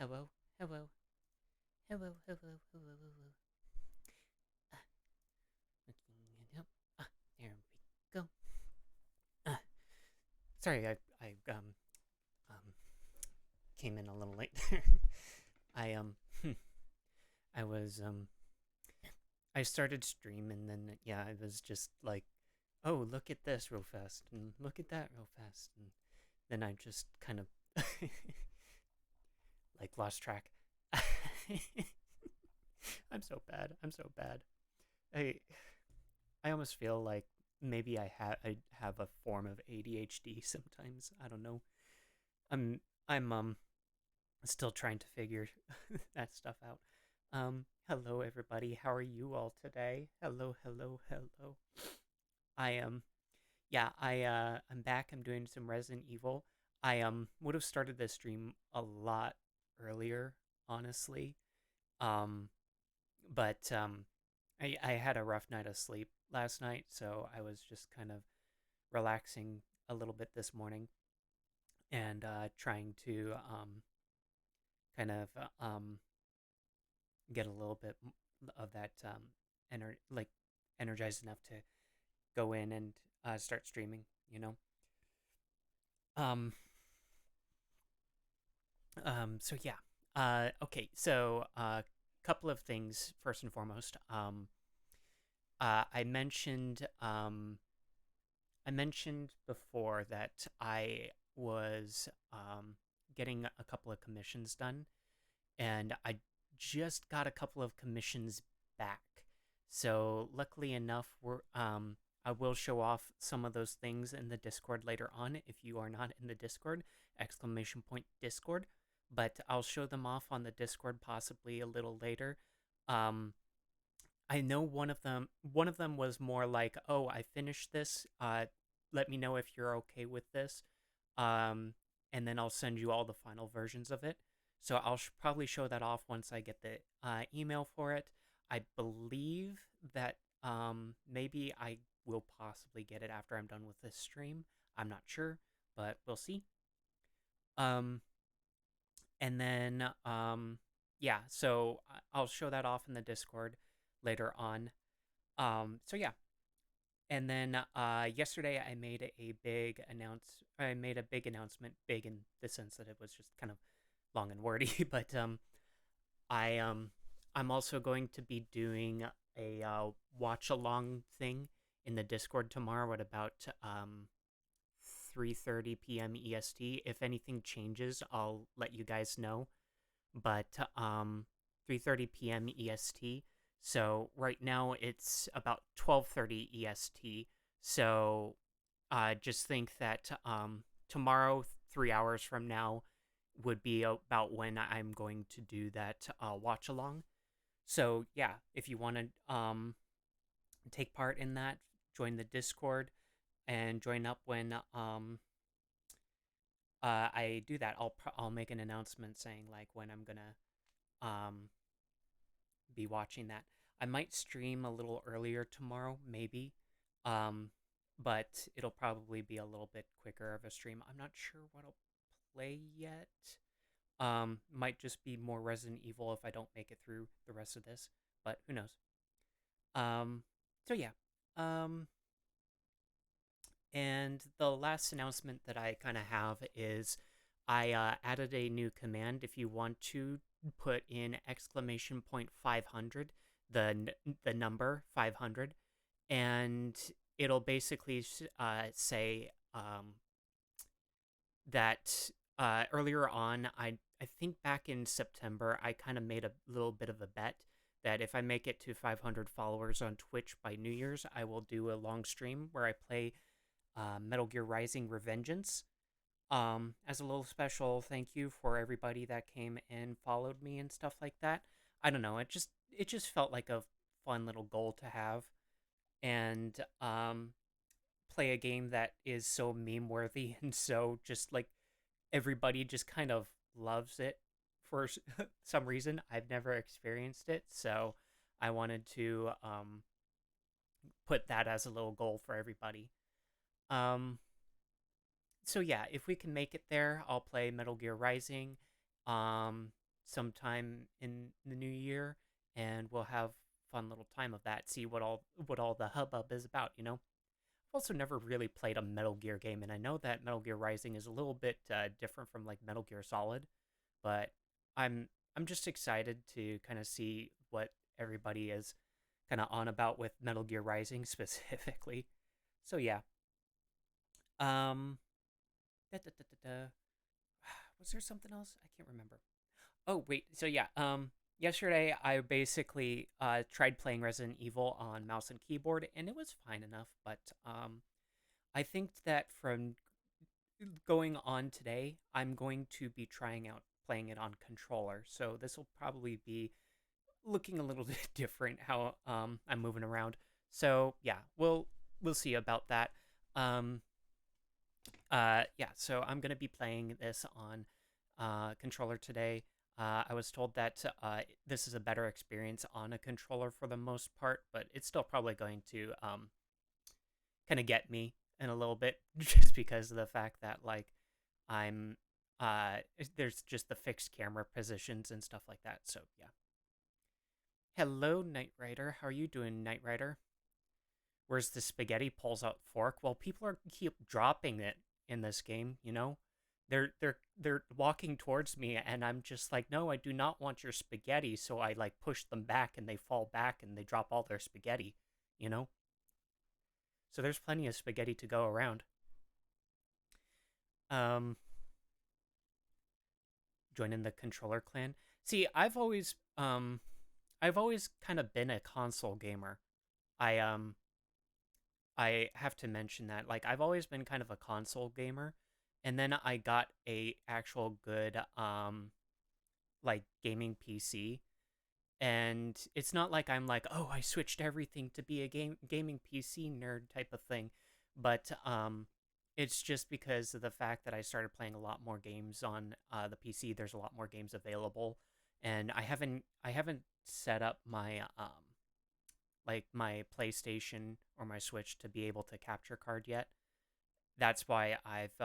Hello, hello, hello, hello, hello, hello. Looking it up. There we go. Uh, sorry, I um came in a little late there. I I was I started stream and then yeah, I was just like, oh, look at this real fast and look at that real fast, and then I just kind of like lost track. I'm so bad. I'm so bad. I I almost feel like maybe I have a form of ADHD sometimes. I don't know. I'm I'm still trying to figure that stuff out. Hello everybody. How are you all today? Hello, hello, hello. I yeah, I'm back. I'm doing some Resident Evil. I would have started this stream a lot earlier, honestly. Um but I had a rough night of sleep last night, so I was just kind of relaxing a little bit this morning and trying to kind of get a little bit of that like energized enough to go in and start streaming. You know. Um. So yeah. Okay. So couple of things first and foremost. I mentioned I mentioned before that I was getting a couple of commissions done, and I just got a couple of commissions back. So luckily enough, I will show off some of those things in the Discord later on. If you are not in the Discord, exclamation point Discord. But I'll show them off on the Discord possibly a little later. Um, I know one of them was more like, "Oh, I finished this. Let me know if you're okay with this." Um, and then I'll send you all the final versions of it. So I'll probably show that off once I get the email for it. I believe that maybe I will possibly get it after I'm done with this stream. I'm not sure, but we'll see. Um, and then yeah, so I'll show that off in the Discord later on. So yeah, and then yesterday I made a big announcement, big in the sense that it was just kind of long and wordy, but I I'm also going to be doing a watch along thing in the Discord tomorrow at about 3:30 p.m. EST. If anything changes, I'll let you guys know. But 3:30 p.m. EST. So right now it's about 12:30 EST. So just think that tomorrow, 3 hours from now, would be about when I'm going to do that watch along. So yeah, if you want to take part in that, join the Discord and join up when I do that. I'll make an announcement saying like when I'm gonna um be watching that. I might stream a little earlier tomorrow, maybe. Um, but it'll probably be a little bit quicker of a stream. I'm not sure what I'll play yet. Might just be more Resident Evil if I don't make it through the rest of this, but who knows. Um, so yeah. Um, and the last announcement that I kind of have is I added a new command. If you want to put in exclamation point 500, the number 500, and it'll basically say that earlier on, I think back in September, I kind of made a little bit of a bet that if I make it to 500 followers on Twitch by New Year's, I will do a long stream where I play Metal Gear Rising Revengeance. As a little special thank you for everybody that came and followed me and stuff like that. I don't know, it just felt like a fun little goal to have, and play a game that is so meme worthy and so just like everybody just kind of loves it for some reason. I've never experienced it, so I wanted to put that as a little goal for everybody. Um, so yeah, if we can make it there, I'll play Metal Gear Rising. Um, sometime in the new year, and we'll have fun little time of that. See what all the hubbub is about. I've also never really played a Metal Gear game, and I know that Metal Gear Rising is a little bit different from like Metal Gear Solid, but I'm I'm just excited to kind of see what everybody is kind of on about with Metal Gear Rising specifically. So yeah, um, da, da, da, da, da. Was there something else? I can't remember. Oh wait, so yeah, yesterday I basically tried playing Resident Evil on mouse and keyboard, and it was fine enough. But I think that from going on today, I'm going to be trying out playing it on controller. So this will probably be looking a little bit different how I'm moving around. So yeah, we'll see about that. Um, yeah, so I'm gonna be playing this on controller today. I was told that this is a better experience on a controller for the most part, but it's still probably going to kind of get me in a little bit just because of the fact that like I'm there's just the fixed camera positions and stuff like that. So yeah. Hello, Knight Rider. How are you doing, Knight Rider? Where's the spaghetti pulls out fork? Well, people are keep dropping it in this game. They're walking towards me, and I'm just like, no, I do not want your spaghetti. So I like push them back, and they fall back, and they drop all their spaghetti. You know. So there's plenty of spaghetti to go around. Um, Joining the controller clan. See, I've always kind of been a console gamer. I I have to mention that like I've always been kind of a console gamer, and then I got a actual good like gaming PC. And it's not like I'm like, oh, I switched everything to be a gaming PC nerd type of thing, but it's just because of the fact that I started playing a lot more games on the PC. There's a lot more games available, and I haven't set up my like my PlayStation or my Switch to be able to capture card yet. That's why I've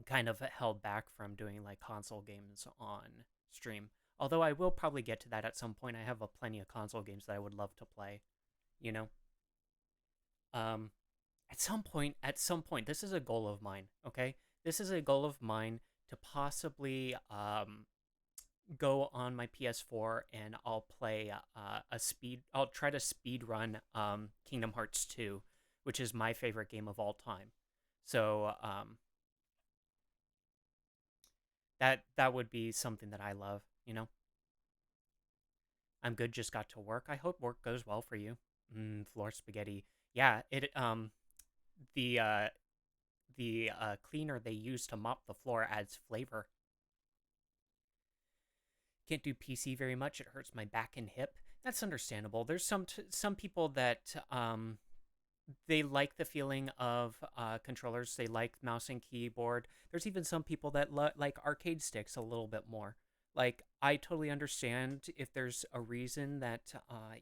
kind of held back from doing like console games on stream. Although I will probably get to that at some point. I have plenty of console games that I would love to play, you know. Um at some point this is a goal of mine, okay? This is a goal of mine to possibly go on my PS4 and I'll play I'll try to speed run Kingdom Hearts 2, which is my favorite game of all time. So that would be something that I love. I'm good, just got to work. I hope work goes well for you. Floor spaghetti. Yeah, the uh the cleaner they use to mop the floor adds flavor. Can't do PC very much. It hurts my back and hip. That's understandable. There's some people that they like the feeling of controllers. They like mouse and keyboard. There's even some people that like arcade sticks a little bit more. Like I totally understand if there's a reason that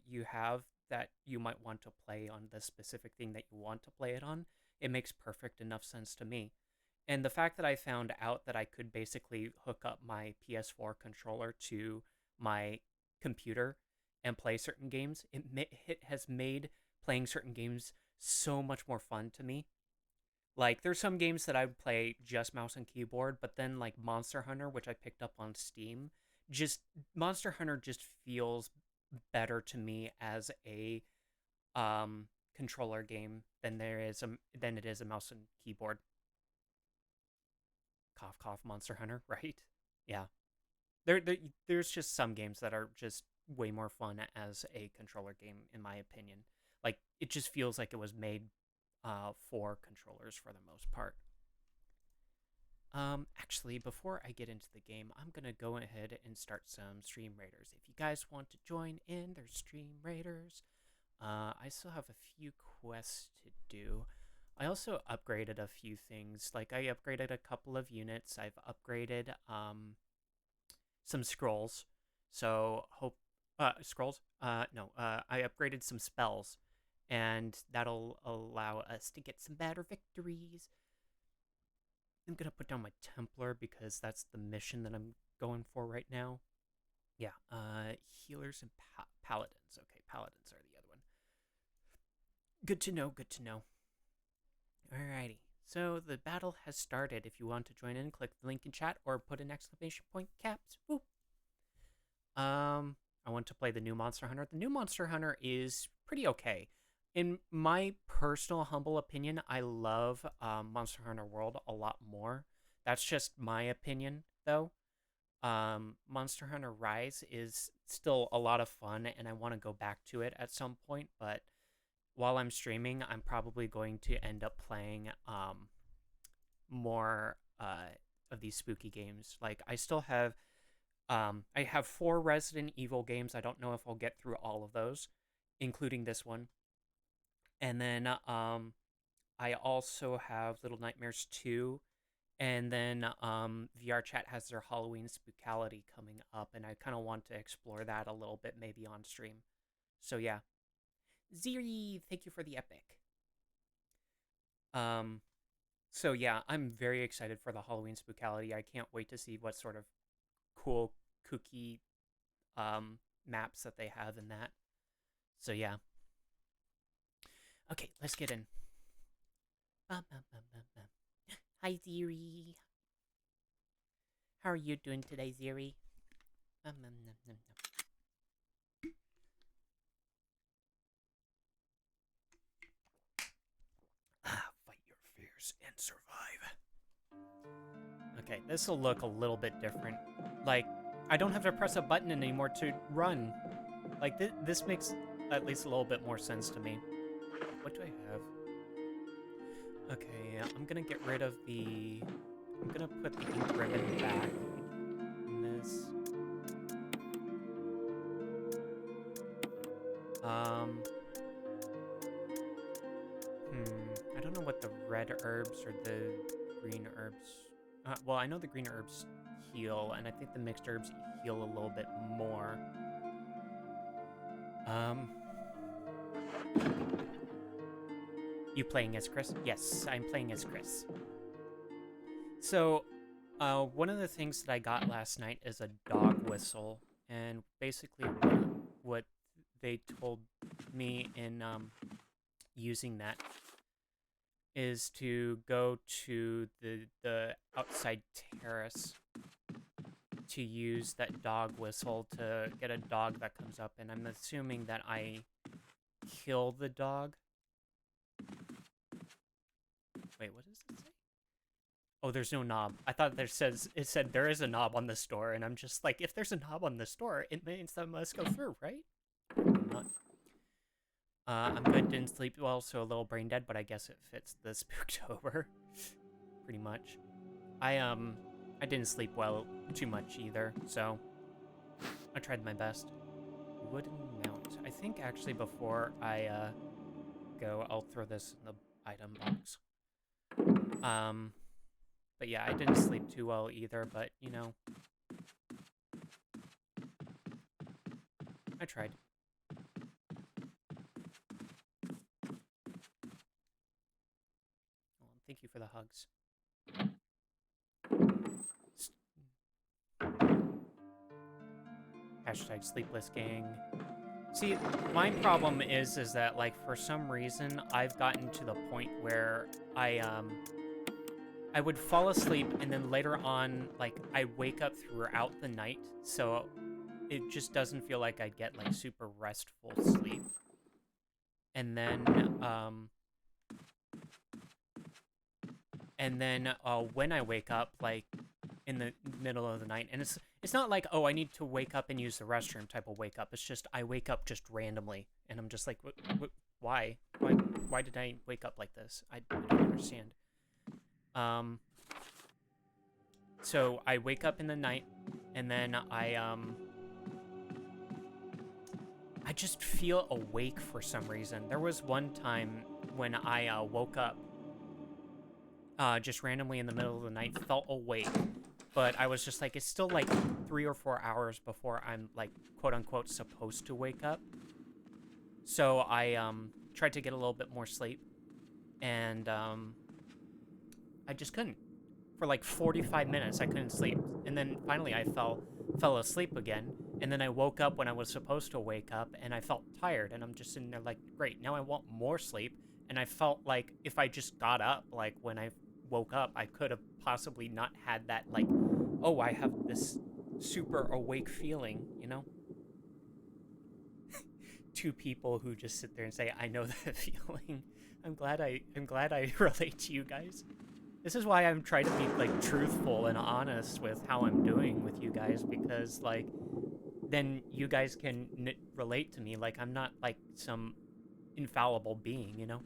you have that you might want to play on the specific thing that you want to play it on. It makes perfect enough sense to me. And the fact that I found out that I could basically hook up my PS4 controller to my computer and play certain games, it has made playing certain games so much more fun to me. Like there's some games that I would play just mouse and keyboard, but then like Monster Hunter, which I picked up on Steam, just Monster Hunter just feels better to me as a controller game than it is a mouse and keyboard. Cough cough Monster Hunter, right? Yeah. There's just some games that are just way more fun as a controller game in my opinion. Like it just feels like it was made for controllers for the most part. Actually, before I get into the game, I'm gonna go ahead and start some Stream Raiders. If you guys want to join in, there's Stream Raiders. I still have a few quests to do. I also upgraded a few things. Like I upgraded a couple of units. I've upgraded some scrolls. So hope scrolls. No. I upgraded some spells, and that'll allow us to get some better victories. I'm gonna put down my Templar because that's the mission that I'm going for right now. Yeah, healers and paladins. Okay, paladins are the other one. Good to know, good to know. Alrighty. So the battle has started. If you want to join in, click the link in chat or put an exclamation point caps. Woo. I want to play the new Monster Hunter. The new Monster Hunter is pretty okay. In my personal humble opinion, I love Monster Hunter World a lot more. That's just my opinion, though. Monster Hunter Rise is still a lot of fun, and I want to go back to it at some point, but while I'm streaming, I'm probably going to end up playing more of these spooky games. Like, I still have I have 4 Resident Evil games. I don't know if I'll get through all of those, including this one. And then I also have Little Nightmares 2. And then VR Chat has their Halloween Spookality coming up, and I kind of want to explore that a little bit, maybe on stream. So yeah. Ziri, thank you for the epic. So yeah, I'm very excited for the Halloween Spookality. I can't wait to see what sort of cool, kooky maps that they have in that. So yeah. Okay, let's get in. Hi, Ziri. How are you doing today, Ziri? Fight your fears and survive. Okay, this will look a little bit different. Like, I don't have to press a button anymore to run. Like, this makes at least a little bit more sense to me. What do I have? Okay, I'm gonna get rid of the... I'm gonna put the ink ribbon back in this. I don't know what the red herbs or the green herbs... well, I know the green herbs heal, and I think the mixed herbs heal a little bit more. You playing as Chris? Yes, I'm playing as Chris. So, one of the things that I got last night is a dog whistle, and basically what they told me in using that is to go to the outside terrace to use that dog whistle to get a dog that comes up, and I'm assuming that I kill the dog. Wait, what does it say? Oh, there's no knob. I thought it said there is a knob on the store, and I'm just like, if there's a knob on the store, it means that must go through, right? Not. I'm good, didn't sleep well, so a little brain dead, but I guess it fits the Spooktober. Pretty much. I didn't sleep well too much either, so I tried my best. Wooden mount. I think actually before I go, I'll throw this in the item box. But yeah, I didn't sleep too well either, but you know, I tried. Oh, thank you for the hugs. Hashtag sleepless gang. See, my problem is that, like, for some reason, I've gotten to the point where I would fall asleep, and then later on, like, I wake up throughout the night, so it just doesn't feel like I'd get, like, super restful sleep. And then, when I wake up, like, in the middle of the night, and it's not like, oh, I need to wake up and use the restroom type of wake up. It's just I wake up just randomly, and I'm just like, why did I wake up like this? I don't understand. So I wake up in the night, and then I just feel awake for some reason. There was one time when I woke up just randomly in the middle of the night, felt awake, but I was just like, it's still like 3 or 4 hours before I'm, like, quote unquote supposed to wake up. So I tried to get a little bit more sleep, and I just couldn't. for like 45 minutes. I couldn't sleep. And then finally I fell asleep again. And then I woke up when I was supposed to wake up, and I felt tired, and I'm just sitting there like, great, now I want more sleep. And I felt like if I just got up, like when I woke up, I could have possibly not had that, like, oh, I have this super awake feeling, you know? Two people who just sit there and say, I know that feeling. I'm glad I relate to you guys. This is why I'm trying to be, like, truthful and honest with how I'm doing with you guys, because, like, then you guys can relate to me. Like, I'm not, like, some infallible being, you know?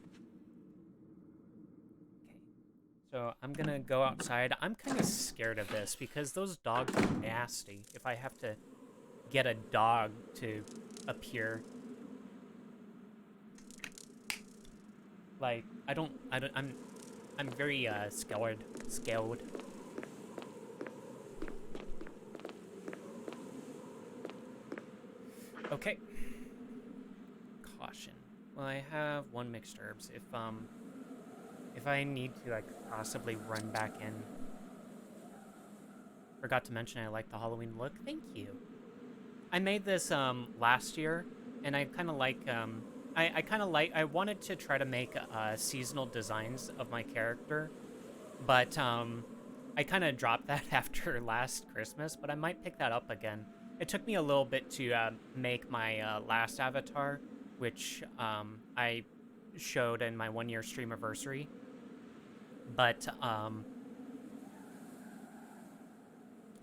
Okay. So I'm gonna go outside. I'm kind of scared of this, because those dogs are nasty. If I have to get a dog to appear. Like, I'm very, scared. Okay. Caution. Well, I have one mixed herbs. If I need to, I could possibly run back in. Forgot to mention I like the Halloween look. Thank you. I made this, last year, and I kind of like, I wanted to try to make, seasonal designs of my character, but, I kind of dropped that after last Christmas, but I might pick that up again. It took me a little bit to, make my, last avatar, which, I showed in my 1-year stream anniversary, but,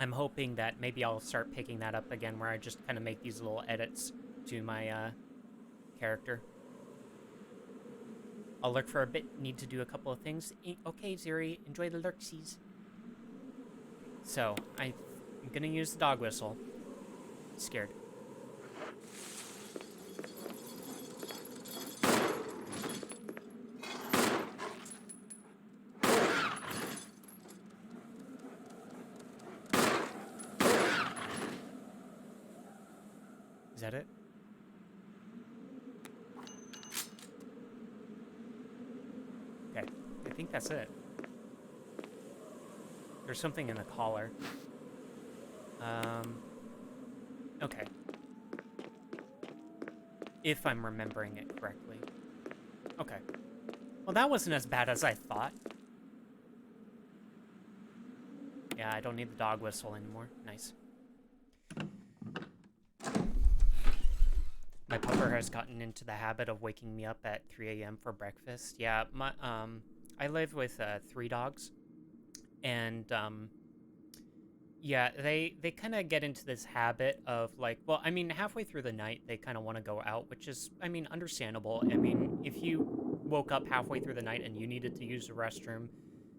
I'm hoping that maybe I'll start picking that up again, where I just kind of make these little edits to my, character. I'll lurk for a bit, need to do a couple of things. Okay, Ziri, enjoy the lurksies. So, I'm gonna use the dog whistle. Scared. Is that it? Okay, I think that's it. There's something in the collar. Okay. If I'm remembering it correctly. Okay. Well, that wasn't as bad as I thought. Yeah, I don't need the dog whistle anymore. Nice. My pupper has gotten into the habit of waking me up at 3 a.m. for breakfast. Yeah, I live with 3 dogs, and yeah, they kind of get into this habit of, like, well, I mean, halfway through the night they kind of want to go out, which is, I mean, understandable. I mean, if you woke up halfway through the night and you needed to use the restroom,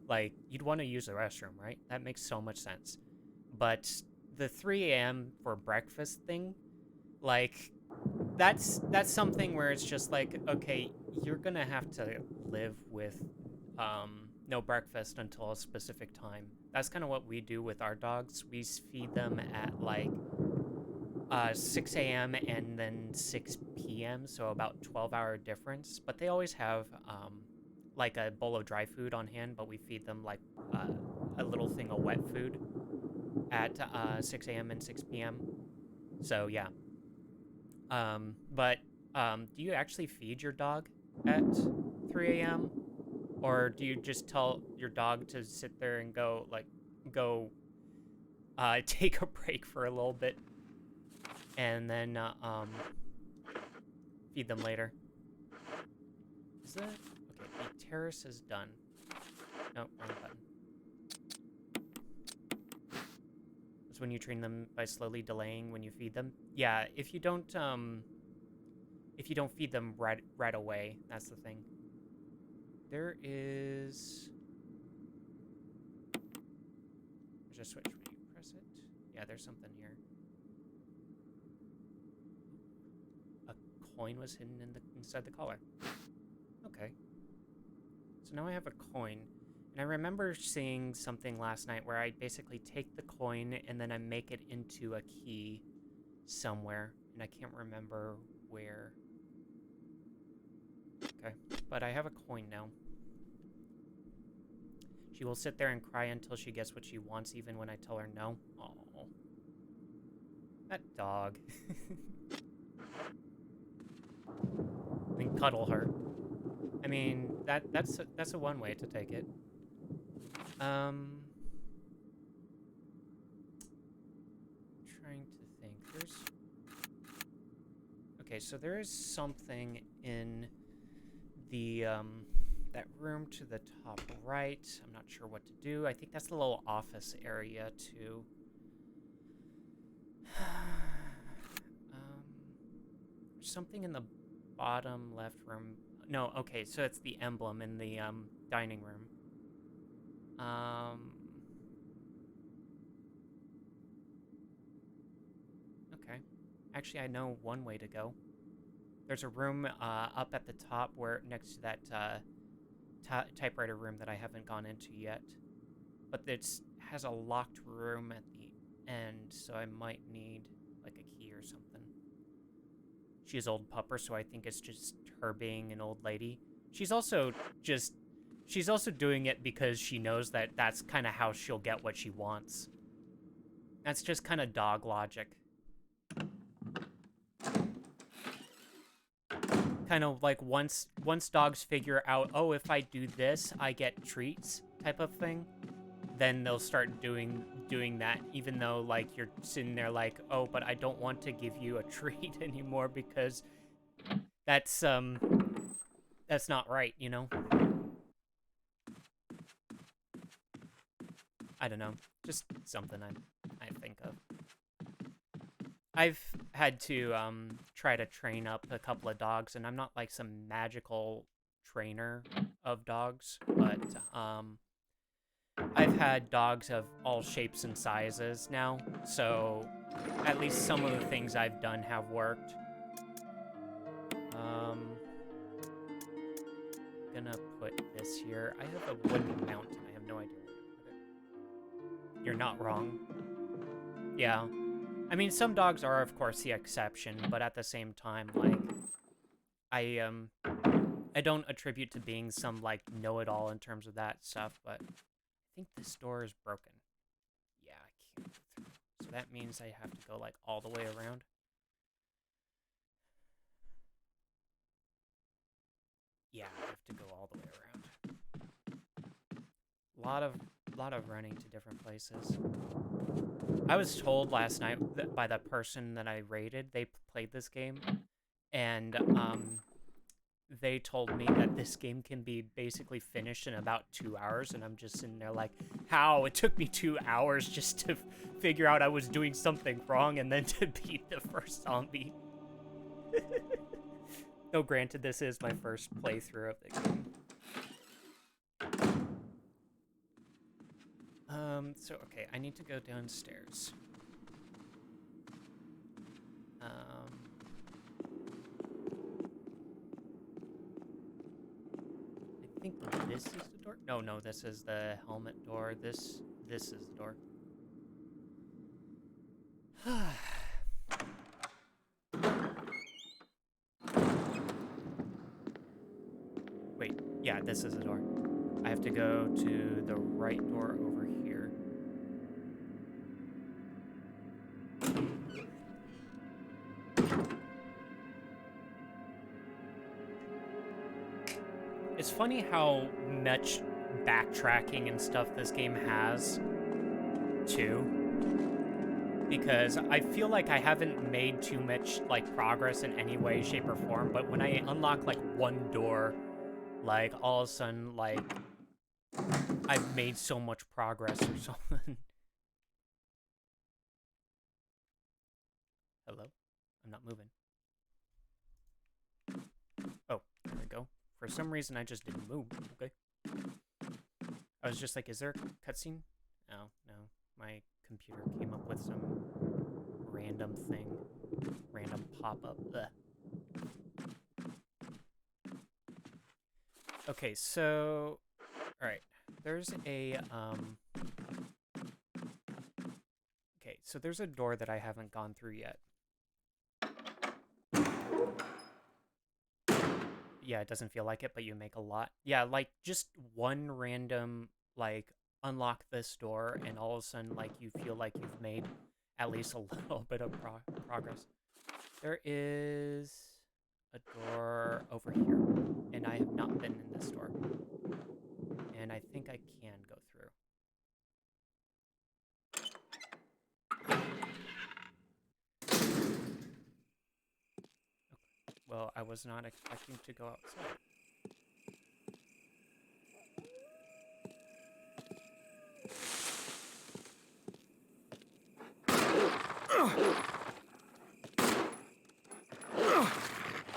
like, you'd want to use the restroom, right? That makes so much sense. But the 3 a.m. for breakfast thing, like, that's something where it's just like, okay, you're gonna have to live with no breakfast until a specific time. That's kind of what we do with our dogs. We feed them at like 6 a.m. and then 6 p.m., so about 12-hour difference. But they always have like a bowl of dry food on hand, but we feed them like a little thing of wet food at 6 a.m. and 6 p.m. So yeah. But do you actually feed your dog at 3 a.m.? Or do you just tell your dog to sit there and go take a break for a little bit and then feed them later? Is that okay? The terrace is done. No, wrong button. It's when you train them by slowly delaying when you feed them. Yeah, if you don't feed them right away, that's the thing. There's a switch when you press it. Yeah, there's something here. A coin was hidden inside the collar. Okay. So now I have a coin. And I remember seeing something last night where I basically take the coin and then I make it into a key somewhere. And I can't remember where. Okay. But I have a coin now. She will sit there and cry until she gets what she wants, even when I tell her no. Oh, that dog. And cuddle her. I mean, that's a one way to take it. Trying to think. Okay, so there is something in the that room to the top right. I'm not sure what to do. I think that's the little office area too. Something in the bottom left room. No, okay, so it's the emblem in the dining room. Okay. Actually, I know one way to go. There's a room up at the top where next to that typewriter room that I haven't gone into yet. But it has a locked room at the end, so I might need like a key or something. She's old pupper, so I think it's just her being an old lady. She's also doing it because she knows that that's kind of how she'll get what she wants. That's just kind of dog logic. Kind of like once dogs figure out, oh, if I do this, I get treats type of thing, then they'll start doing that, even though like you're sitting there like, oh, but I don't want to give you a treat anymore because that's not right, you know? I don't know. Just something I think of. I've had to try to train up a couple of dogs, and I'm not like some magical trainer of dogs, but I've had dogs of all shapes and sizes now, so at least some of the things I've done have worked. Gonna put this here. I have a wooden mountain. I have no idea where to put it. You're not wrong. Yeah. I mean, some dogs are, of course, the exception, but at the same time, like, I don't attribute to being some, like, know-it-all in terms of that stuff, but I think this door is broken. Yeah, I can't go through. So that means I have to go, like, all the way around. Yeah, I have to go all the way around. Lot of running to different places. I was told last night that by the person that I raided, they played this game, and they told me that this game can be basically finished in about 2 hours, and I'm just sitting there like, how? It took me 2 hours just to figure out I was doing something wrong and then to beat the first zombie. Though granted, this is my first playthrough of the game. So okay, I need to go downstairs. I think this is the door. No, this is the helmet door. This is the door. Wait, yeah, this is the door. I have to go to the right door over here. It's funny how much backtracking and stuff this game has, too. Because I feel like I haven't made too much, like, progress in any way, shape, or form, but when I unlock, like, one door, like, all of a sudden, like, I've made so much progress or something. Hello? I'm not moving. Oh, there we go. For some reason, I just didn't move. Okay. I was just like, is there a cutscene? Oh, no. My computer came up with some random thing. Random pop-up. Okay, so... Alright. There's a, Okay, so there's a door that I haven't gone through yet. Yeah, it doesn't feel like it, but you make a lot. Yeah, like, just one random like unlock this door and all of a sudden like you feel like you've made at least a little bit of progress. There is a door over here, and I have not been in this door. And I think I can go through. Okay. Well, I was not expecting to go outside.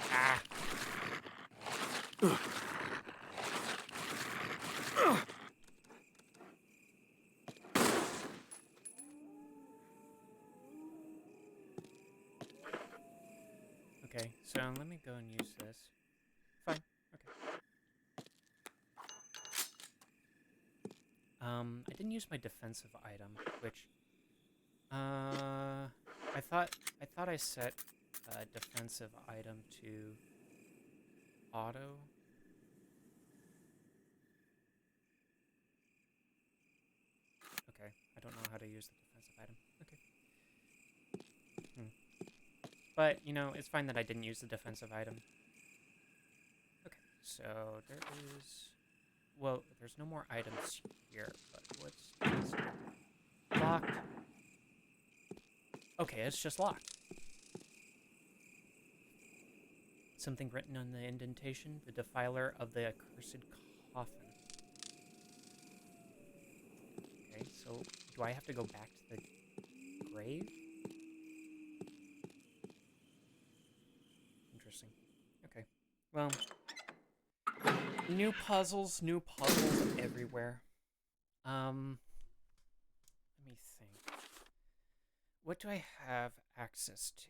Ah! Okay, so let me go and use this. Fine. Okay. I didn't use my defensive item, which I thought I set a defensive item to auto. Okay, I don't know how to use the defensive item. Okay. But, you know, it's fine that I didn't use the defensive item. Okay, so there is... Well, there's no more items here, but what's this? Locked. Okay, it's just locked. Something written on the indentation. The defiler of the accursed coffin. Okay, so do I have to go back to the grave? Interesting. Okay. Well, new puzzles everywhere. Let me think. What do I have access to?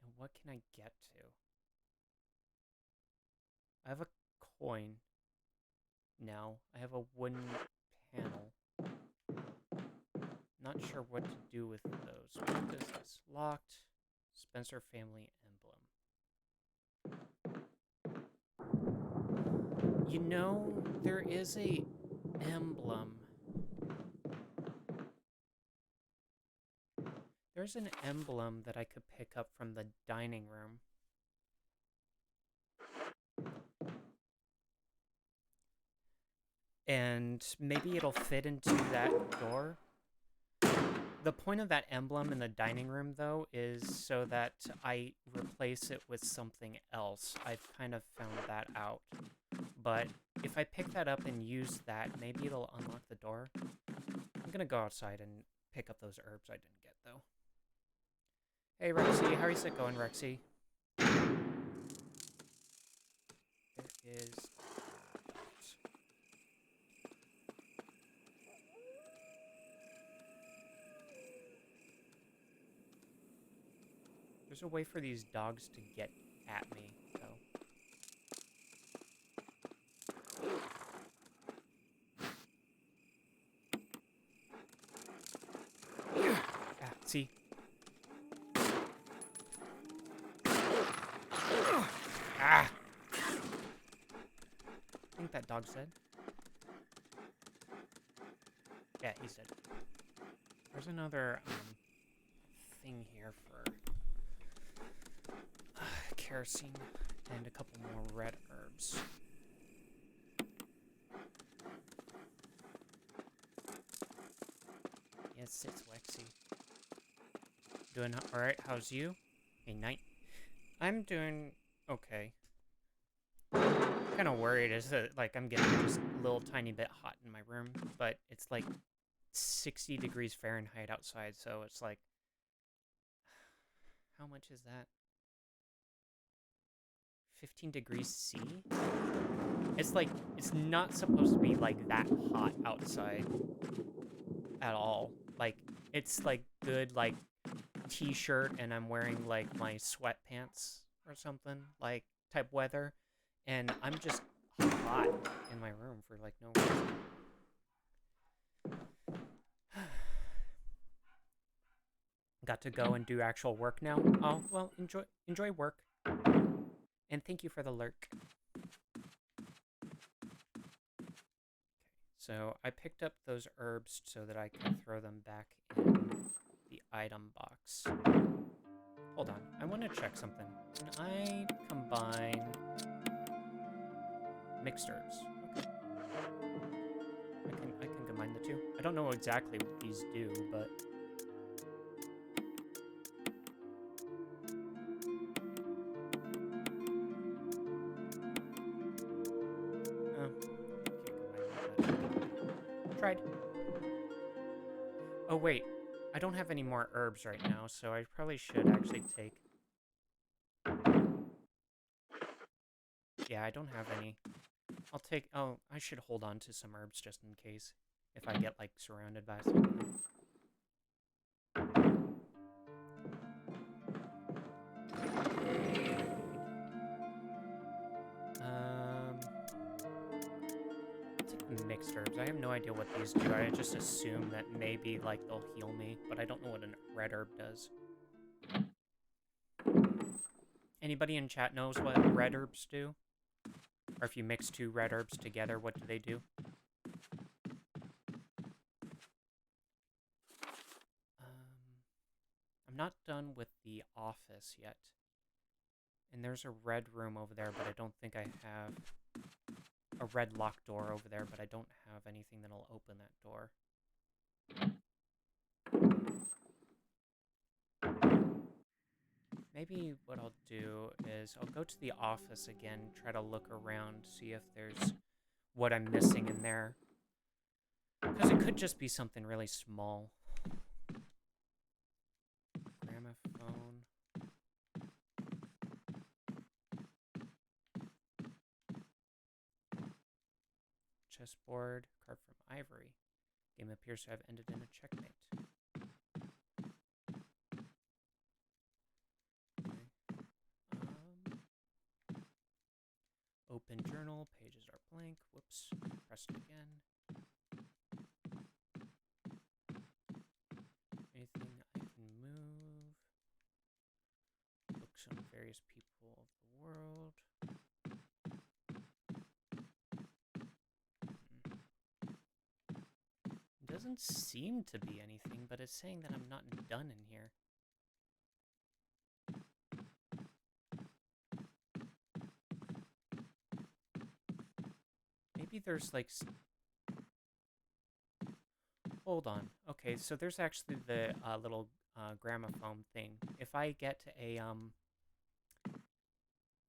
And what can I get to? I have a coin. Now, I have a wooden panel. Not sure what to do with those. What is this? Locked. Spencer family emblem. You know, there is a emblem. There's an emblem that I could pick up from the dining room. And maybe it'll fit into that door. The point of that emblem in the dining room, though, is so that I replace it with something else. I've kind of found that out. But if I pick that up and use that, maybe it'll unlock the door. I'm gonna go outside and pick up those herbs I didn't get, though. Hey, Rexy. How's it going, Rexy? There is... There's a way for these dogs to get at me, though. Ah, see? Ah! I think that dog's dead. Yeah, he's dead. There's another thing here for kerosene and a couple more red herbs. Yes, it's Wexy. Doing alright, how's you? Hey, night. I'm doing okay. Kind of worried is that, like, I'm getting just a little tiny bit hot in my room, but it's like 60 degrees Fahrenheit outside, so it's like, how much is that? 15 degrees C? It's like, it's not supposed to be like that hot outside at all. Like, it's like good, like, t-shirt and I'm wearing like my sweatpants or something, like, type weather. And I'm just hot in my room for like no reason. Got to go and do actual work now. Oh, well, enjoy work. And thank you for the lurk. So I picked up those herbs so that I could throw them back in the item box. Hold on, I want to check something. Can I combine mixed herbs? Okay. I can combine the two. I don't know exactly what these do, but can't combine that. Tried. Oh wait, I don't have any more herbs right now, so I probably should actually take. Yeah, I don't have any. I'll take. Oh, I should hold on to some herbs just in case if I get like surrounded by something. Mixed herbs. I have no idea what these do. I just assume that maybe like they'll heal me, but I don't know what a red herb does. Anybody in chat knows what red herbs do? Or if you mix two red herbs together, what do they do? I'm not done with the office yet. And there's a red room over there, but I don't think I have a red locked door over there, but I don't have anything that'll open that door. Maybe what I'll do is I'll go to the office again, try to look around, see if there's what I'm missing in there. Because it could just be something really small. Gramophone. Chessboard. Card from Ivory. Game appears to have ended in a checkmate. Open journal, pages are blank. Whoops, press it again. Anything I can move. Books on various people of the world. It doesn't seem to be anything, but it's saying that I'm not done in here. Maybe there's like... Hold on. Okay, so there's actually the little gramophone thing. If I get a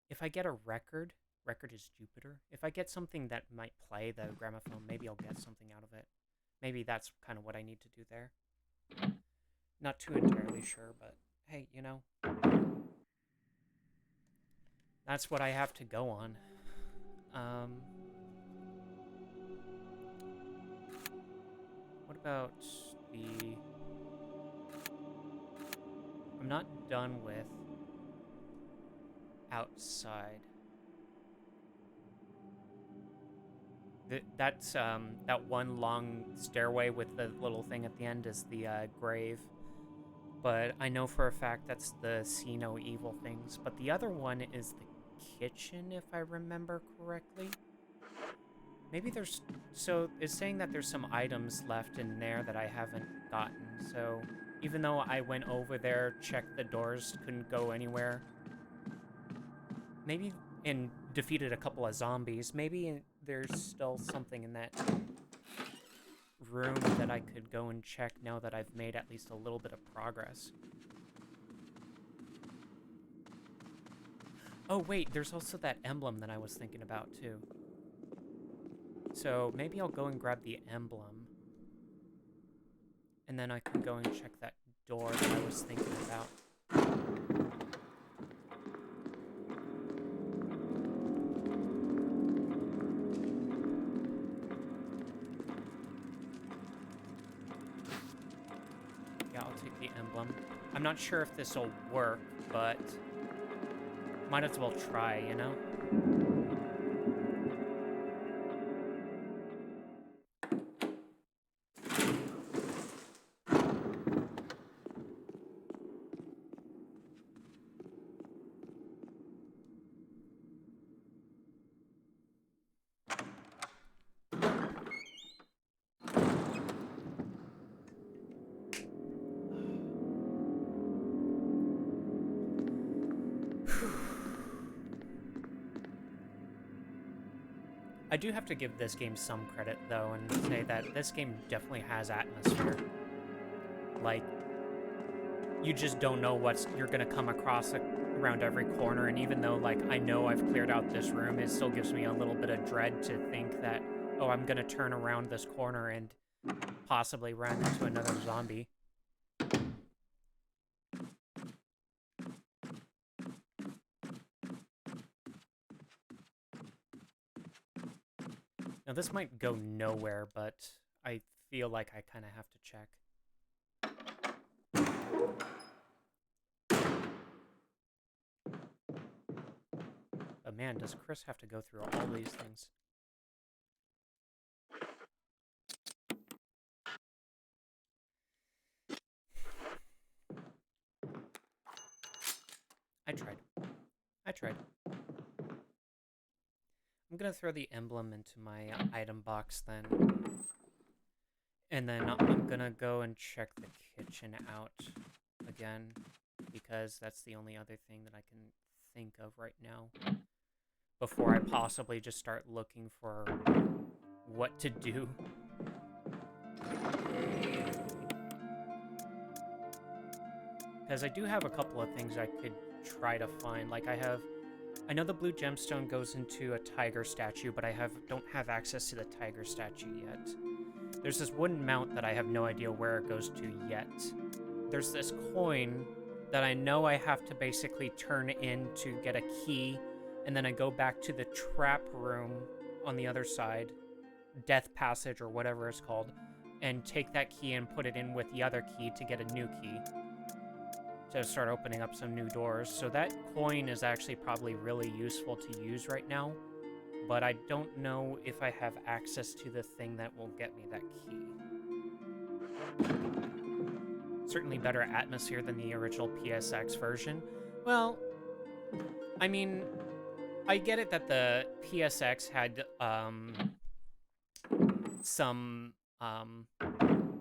if I get a record is Jupiter. If I get something that might play the gramophone, maybe I'll get something out of it. Maybe that's kind of what I need to do there. Not too entirely sure, but hey, you know, that's what I have to go on. What about the... I'm not done with outside. That's that one long stairway with the little thing at the end is the grave. But I know for a fact that's the see no evil things. But the other one is the kitchen, if I remember correctly. Maybe there's... So it's saying that there's some items left in there that I haven't gotten. So even though I went over there, checked the doors, couldn't go anywhere. Maybe... And defeated a couple of zombies. Maybe there's still something in that room that I could go and check now that I've made at least a little bit of progress. Oh wait, there's also that emblem that I was thinking about too. So maybe I'll go and grab the emblem. And then I can go and check that door that I was thinking about. I'm not sure if this will work, but might as well try, you know? I do have to give this game some credit, though, and say that this game definitely has atmosphere. Like, you just don't know what you're gonna come across around every corner, and even though, like, I know I've cleared out this room, it still gives me a little bit of dread to think that, oh, I'm gonna turn around this corner and possibly run into another zombie. Now, this might go nowhere, but I feel like I kind of have to check. But man, does Chris have to go through all these things? I tried. I'm gonna throw the emblem into my item box then. And then I'm gonna go and check the kitchen out again, because that's the only other thing that I can think of right now. Before I possibly just start looking for what to do. Because I do have a couple of things I could try to find. Like I know the blue gemstone goes into a tiger statue, but I don't have access to the tiger statue yet. There's this wooden mount that I have no idea where it goes to yet. There's this coin that I know I have to basically turn in to get a key, and then I go back to the trap room on the other side, Death Passage or whatever it's called, and take that key and put it in with the other key to get a new key to start opening up some new doors. So that coin is actually probably really useful to use right now, but I don't know if I have access to the thing that will get me that key. Certainly better atmosphere than the original PSX version. Well, I mean, I get it that the PSX had some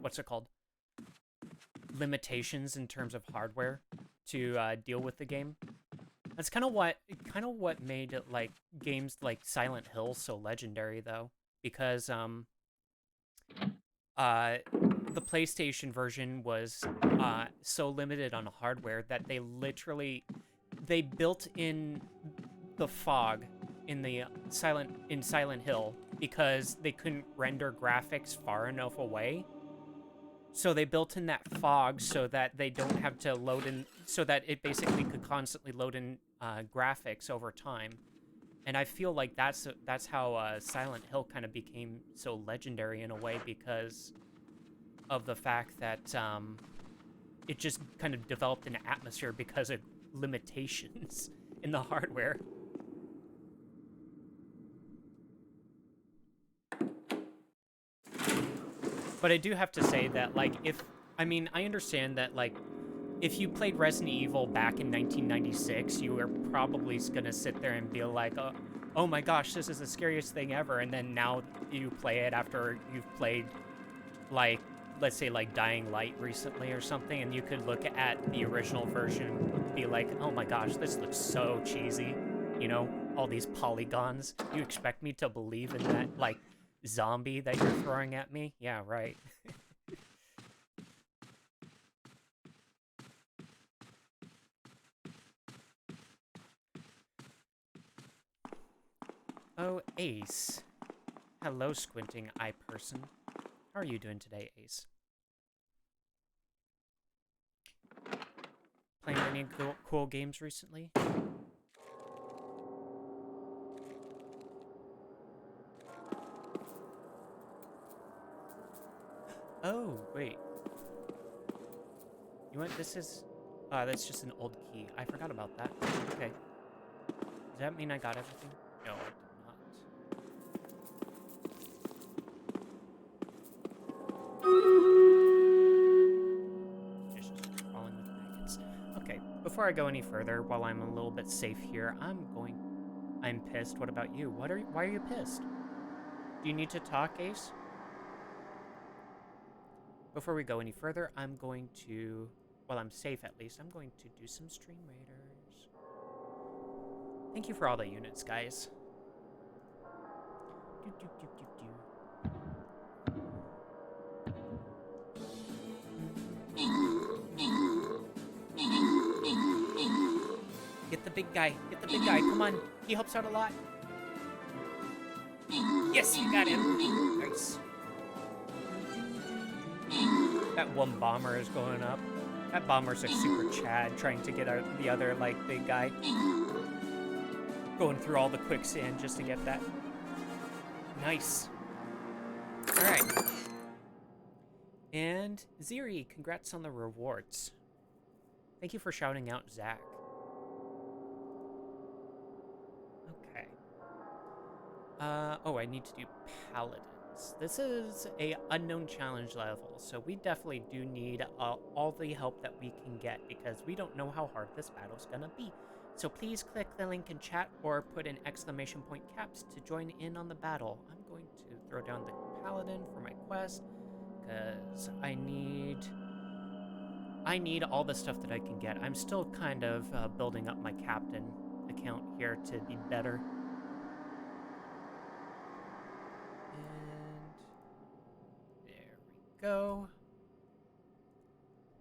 what's it called? Limitations in terms of hardware to deal with the game. That's kind of what made it, like, games like Silent Hill so legendary, though, because the PlayStation version was so limited on hardware that they built in the fog in the Silent Hill because they couldn't render graphics far enough away. So they built in that fog so that they don't have to load in, so that it basically could constantly load in graphics over time. And I feel like that's how Silent Hill kind of became so legendary in a way, because of the fact that it just kind of developed an atmosphere because of limitations in the hardware. But I do have to say that, like, I understand that, like, if you played Resident Evil back in 1996, you were probably gonna sit there and be like, oh my gosh, this is the scariest thing ever. And then now you play it after you've played, like, let's say, like, Dying Light recently or something, and you could look at the original version and be like, oh my gosh, this looks so cheesy. You know, all these polygons. You expect me to believe in that, like, zombie that you're throwing at me? Yeah, right. Oh, Ace. Hello, squinting eye person. How are you doing today, Ace? Playing any cool games recently? Oh, wait. You went, this is... that's just an old key. I forgot about that. Okay. Does that mean I got everything? No, I did not. Just crawling with maggots. Okay, before I go any further, while I'm a little bit safe here, I'm pissed. What about you? Why are you pissed? Do you need to talk, Ace? Before we go any further, I'm going to, well, I'm safe at least, I'm going to do some Stream Raiders. Thank you for all the units, guys. Get the big guy. Get the big guy. Come on. He helps out a lot. Yes, you got him. Nice. That one bomber is going up. That bomber's a super Chad trying to get the other, like, big guy. Going through all the quicksand just to get that. Nice. Alright. And Ziri, congrats on the rewards. Thank you for shouting out Zach. Okay. Oh, I need to do Paladins. This is a unknown challenge level, so we definitely do need all the help that we can get because we don't know how hard this battle's gonna be. So please click the link in chat or put an exclamation point caps to join in on the battle. I'm going to throw down the Paladin for my quest because I need all the stuff that I can get. I'm still kind of building up my captain account here to be better. And there we go.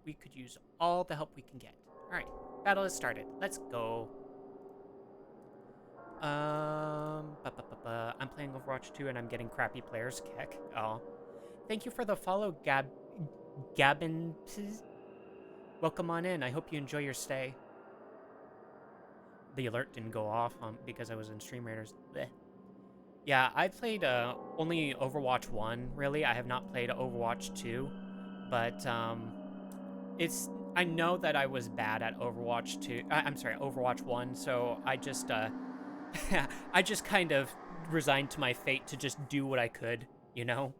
We could use all the help we can get. Alright, battle has started. Let's go. I'm playing Overwatch 2 and I'm getting crappy players. Keck. Oh. Thank you for the follow, Gabin. Welcome on in. I hope you enjoy your stay. The alert didn't go off because I was in Stream Raiders. Blech. Yeah, I played only Overwatch 1, really. I have not played Overwatch 2. But I know that I was bad at Overwatch 2. I'm sorry, Overwatch 1, so I just I just kind of resigned to my fate to just do what I could, you know?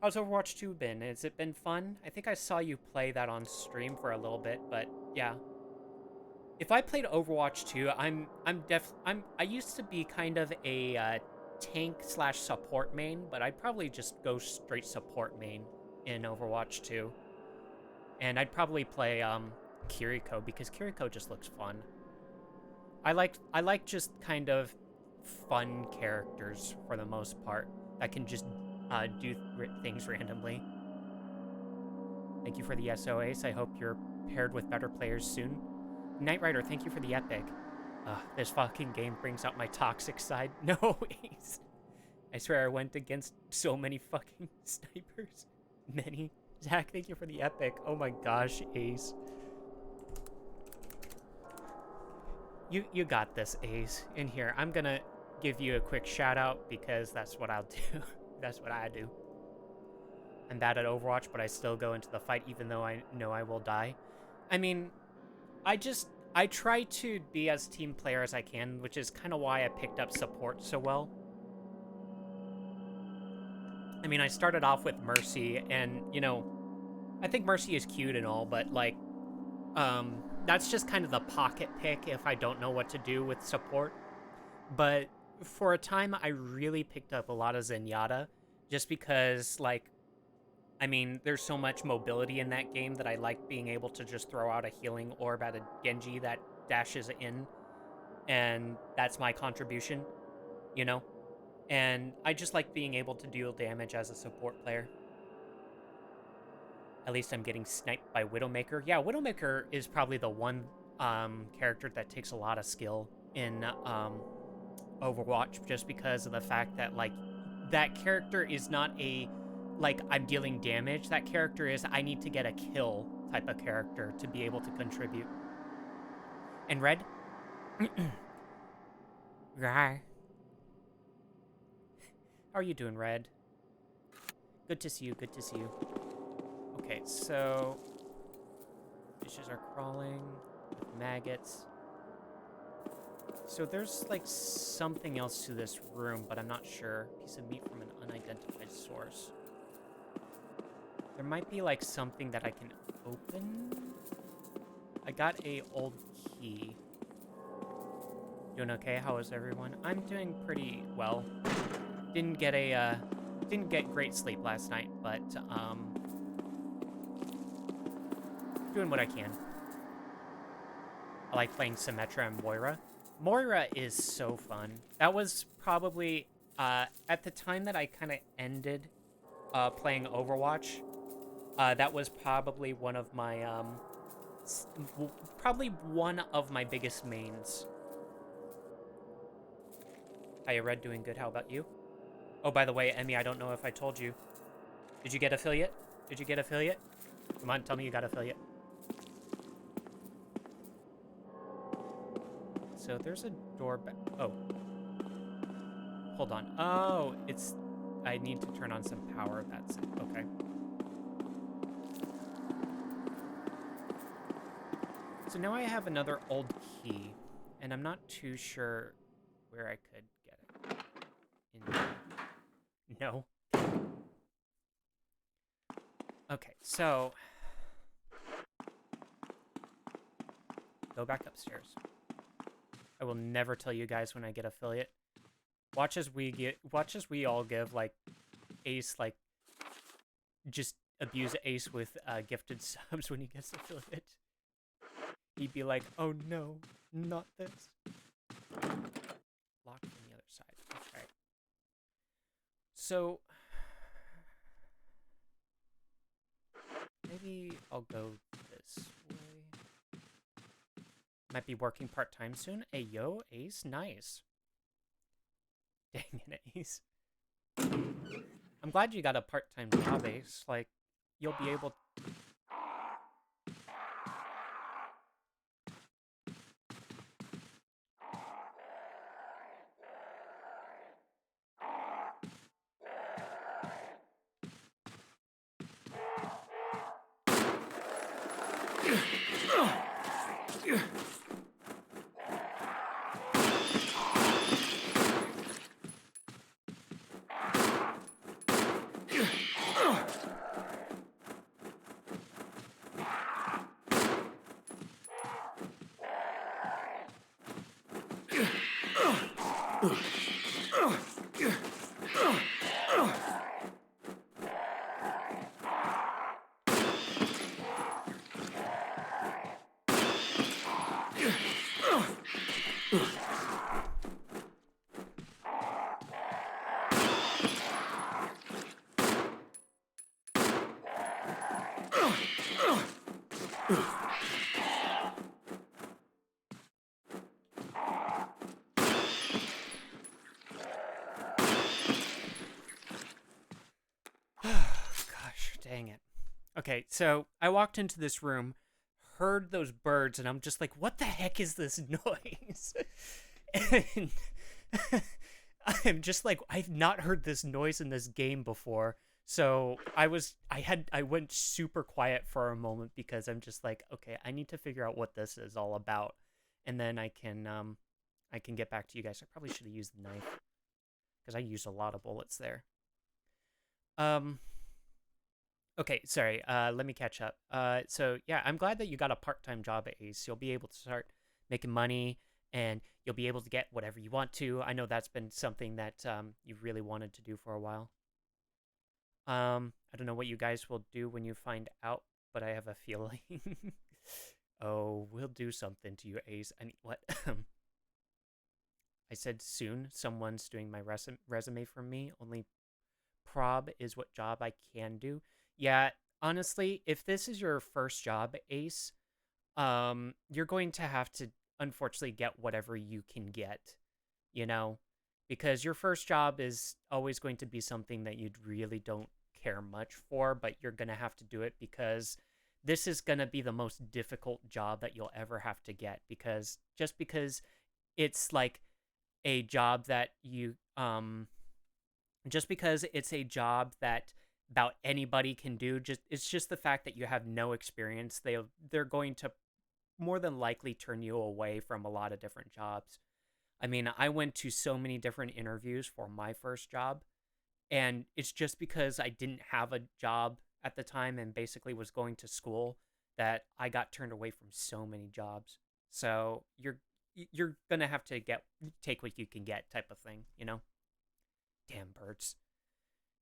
How's Overwatch 2 been? Has it been fun? I think I saw you play that on stream for a little bit, but yeah. If I played Overwatch 2, I used to be kind of a tank / support main, but I'd probably just go straight support main in Overwatch 2. And I'd probably play Kiriko because Kiriko just looks fun. I like just kind of fun characters for the most part that can just do things randomly. Thank you for the SOAs. I hope you're paired with better players soon. Knight Rider, thank you for the epic. This fucking game brings out my toxic side. No, Ace. I swear I went against so many fucking snipers. Many. Zach, thank you for the epic. Oh my gosh, Ace. You got this, Ace. In here, I'm gonna give you a quick shout out because that's what I'll do. That's what I do. I'm bad at Overwatch, but I still go into the fight even though I know I will die. I mean, I try to be as team player as I can, which is kind of why I picked up support so well. I mean, I started off with Mercy, and, you know, I think Mercy is cute and all, but, like, that's just kind of the pocket pick if I don't know what to do with support. But for a time, I really picked up a lot of Zenyatta, just because, like, I mean, there's so much mobility in that game that I like being able to just throw out a healing orb at a Genji that dashes in, and that's my contribution, you know? And I just like being able to deal damage as a support player. At least I'm getting sniped by Widowmaker. Yeah, Widowmaker is probably the one character that takes a lot of skill in Overwatch, just because of the fact that, like, that character is not a, like, I'm dealing damage. That character is, I need to get a kill type of character to be able to contribute. And Red? Rawr. How are you doing, Red? Good to see you, good to see you. Okay, so fishes are crawling with maggots. So there's like something else to this room, but I'm not sure. Piece of meat from an unidentified source. There might be like something that I can open. I got a old key. Doing okay? How is everyone? I'm doing pretty well. Didn't get great sleep last night, but doing what I can. I like playing Symmetra and Moira. Moira is so fun. That was probably At the time that I kind of ended playing Overwatch, that was probably one of my probably one of my biggest mains. Hiya Red, doing good. How about you? Oh, by the way, Emmy, I don't know if I told you. Did you get affiliate? Did you get affiliate? Come on, tell me you got affiliate. So there's a doorbell. Oh, hold on. Oh, it's. I need to turn on some power. That's it. Okay. So now I have another old key, and I'm not too sure where I could get it. No. Okay, so go back upstairs. I will never tell you guys when I get affiliate. Watch as we all give like Ace like just abuse Ace with gifted subs when he gets affiliate. He'd be like, "Oh no, not this." Locked from the other side. Okay. So maybe I'll go this way. Might be working part-time soon. Hey, yo, Ace, nice. Dang it, Ace. I'm glad you got a part-time job, Ace. Like, you'll be able to... Gosh, dang it. Okay, so I walked into this room, heard those birds, and I'm just like, what the heck is this noise? And I'm just like, I've not heard this noise in this game before. So I went super quiet for a moment because I'm just like, okay, I need to figure out what this is all about. And then I can get back to you guys. I probably should have used the knife because I used a lot of bullets there. Um, Okay, sorry. Let me catch up. So yeah, I'm glad that you got a part-time job at Ace. You'll be able to start making money, and you'll be able to get whatever you want to. I know that's been something that you really wanted to do for a while. I don't know what you guys will do when you find out, but I have a feeling. Oh, we'll do something to you, Ace. I mean, what? I said soon. Someone's doing my resume for me. Only prob is what job I can do. Yeah, honestly, if this is your first job, Ace, you're going to have to unfortunately get whatever you can get, you know, because your first job is always going to be something that you really don't care much for, but you're going to have to do it because this is going to be the most difficult job that you'll ever have to get because it's like a job that you just because it's a job that about anybody can do, just it's just the fact that you have no experience, they're going to more than likely turn you away from a lot of different jobs. I mean, I went to so many different interviews for my first job, and it's just because I didn't have a job at the time and basically was going to school that I got turned away from so many jobs. So you're gonna have to take what you can get type of thing, you know? Damn birds.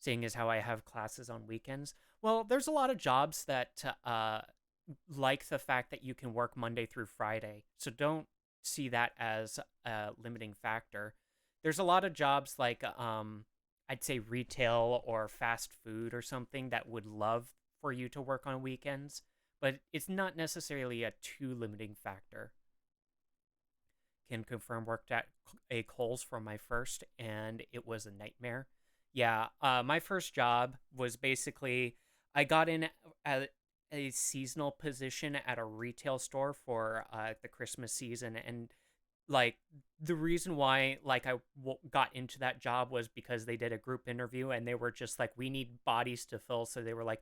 Seeing as how I have classes on weekends. Well, there's a lot of jobs that like the fact that you can work Monday through Friday. So don't see that as a limiting factor. There's a lot of jobs like I'd say retail or fast food or something that would love for you to work on weekends, but it's not necessarily a too limiting factor. Can confirm worked at a Kohl's for my first, and it was a nightmare. Yeah, my first job was basically I got in at a seasonal position at a retail store for the Christmas season, and like the reason why got into that job was because they did a group interview and they were just like, we need bodies to fill, so they were like,